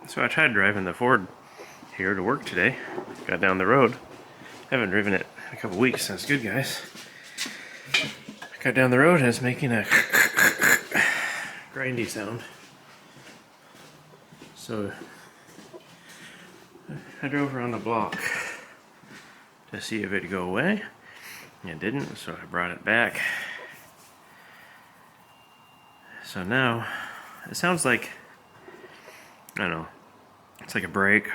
So I tried driving the Ford here to work today. Got down the road. Haven't driven it in a couple weeks. Sounds good, guys. Got down the road and it's making a grindy sound. So I drove around the block to see if it'd go away. It didn't, so I brought it back. So now it sounds like, I don't know, it's like a brake,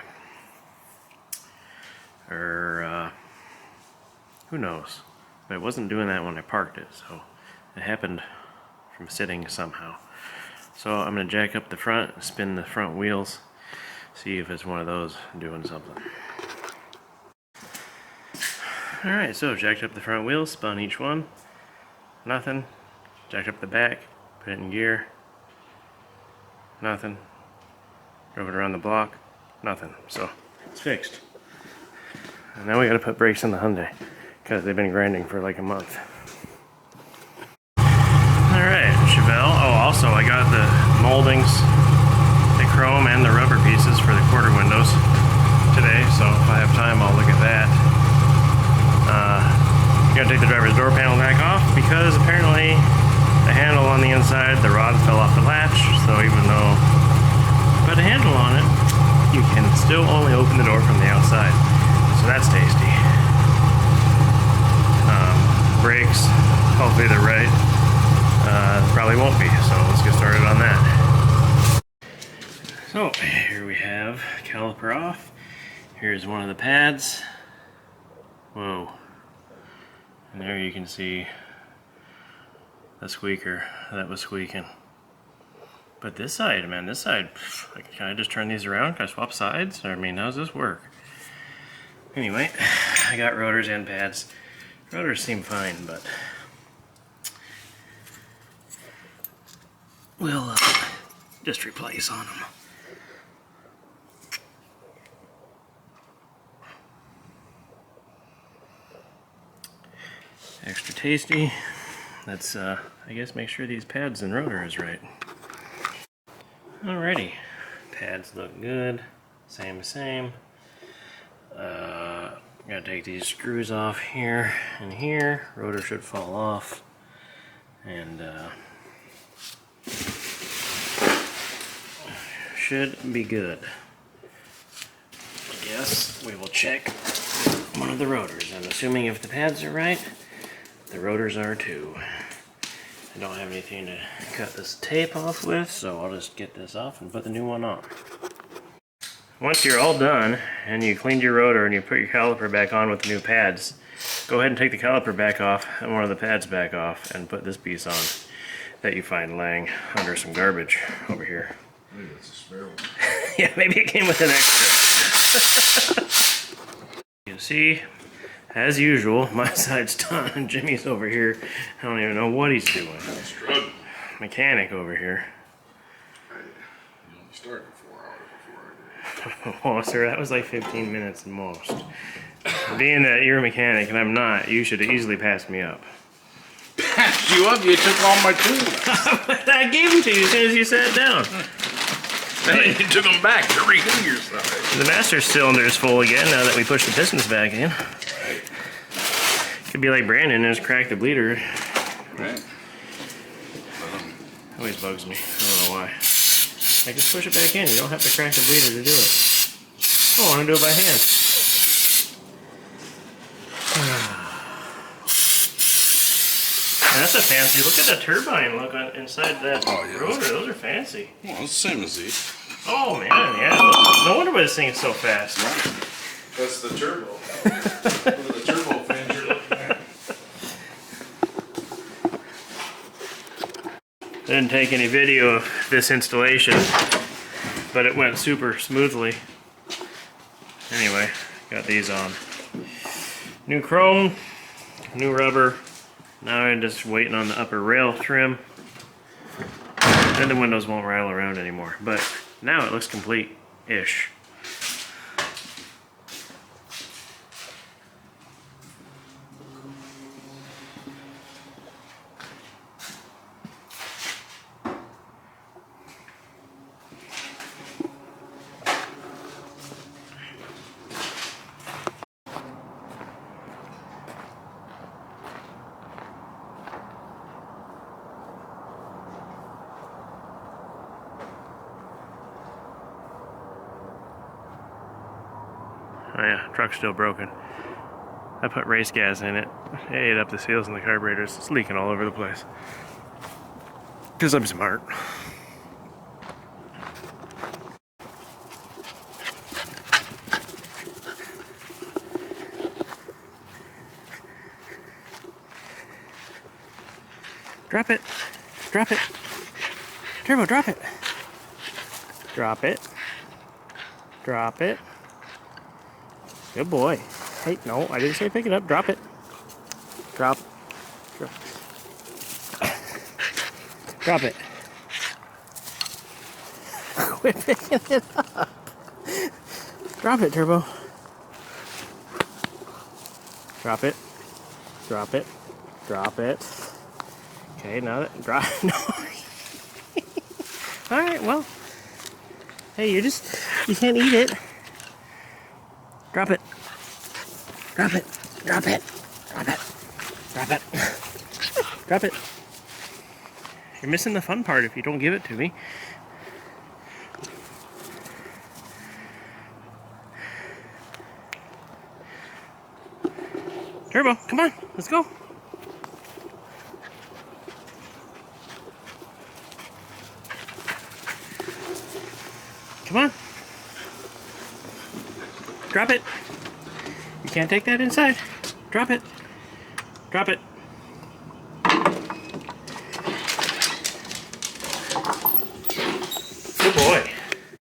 or who knows. But it wasn't doing that when I parked it, so it happened from sitting somehow. So I'm gonna jack up the front, spin the front wheels, see if it's one of those doing something. Alright, so jacked up the front wheels, spun each one, nothing. Jacked up the back, put it in gear, nothing. Drove it around the block, nothing. So it's fixed. And now we gotta put brakes on the Hyundai because they've been grinding for like a month. Alright, Chevelle. Oh, also I got the moldings, the chrome and the rubber pieces for the quarter windows today, so if I have time I'll look at that. Gotta take the driver's door panel back off because apparently the handle on the inside, the rod fell off the latch, so even though you put a handle on it, you can still only open the door from the outside. So that's tasty. Brakes, hopefully they're right. Probably won't be, so let's get started on that. So here we have caliper off. Here's one of the pads. Whoa. And there you can see the squeaker that was squeaking. But this side, man, this side, can I just turn these around? Can I swap sides? I mean, how does this work? Anyway, I got rotors and pads. Rotors seem fine, but we'll just replace on them. Extra tasty. Let's, I guess, make sure these pads and rotor is right. Alrighty, pads look good. Same. Gotta take these screws off here and here. Rotor should fall off, and should be good. I guess we will check one of the rotors. I'm assuming if the pads are right, the rotors are too. I don't have anything to cut this tape off with, so I'll just get this off and put the new one on. Once you're all done and you cleaned your rotor and you put your caliper back on with the new pads, go ahead and take the caliper back off and one of the pads back off and put this piece on that you find laying under some garbage over here. Maybe it's a spare one. Yeah, maybe it came with an extra. You can see, as usual, my side's done and Jimmy's over here. I don't even know what he's doing. Struggling. Mechanic over here. You only started 4 hours before I did. Well, sir, that was like 15 minutes at most. Being that you're a mechanic and I'm not, you should easily pass me up. Passed you up? You took all my tools. I gave them to you as soon as you sat down. And then you took them back to redo your side. The master cylinder is full again now that we push the pistons back in. Right. Could be like Brandon and just crack the bleeder. Right. Always bugs me. I don't know why. Like, just push it back in. You don't have to crack the bleeder to do it. Oh, I want to do it by hand. That's a fancy. Look at the turbine look on inside that rotor. Those are fancy. Well, it's the same as these. Oh man, yeah. No wonder why this thing is so fast. Right. That's the turbo. One of the turbo fans you're looking at. Didn't take any video of this installation, but it went super smoothly. Anyway, got these on. New chrome, new rubber. Now I'm just waiting on the upper rail trim. Then the windows won't rattle around anymore. But now it looks complete-ish. Oh yeah, truck's still broken. I put race gas in it. It ate up the seals in the carburetors. It's leaking all over the place. Because I'm smart. Drop it. Drop it. Turbo, drop it. Drop it. Drop it. Good boy. Hey, no, I didn't say pick it up. Drop it. Drop. Drop, drop it. Quit picking it up. Drop it, Turbo. Drop it. Drop it. Drop it. Okay, now that drop. No. All right, well. Hey, you can't eat it. Drop it. Drop it. Drop it. Drop it. Drop it. Drop it. You're missing the fun part if you don't give it to me. Turbo, come on, let's go. Come on. Drop it. You can't take that inside. Drop it. Drop it. Good boy.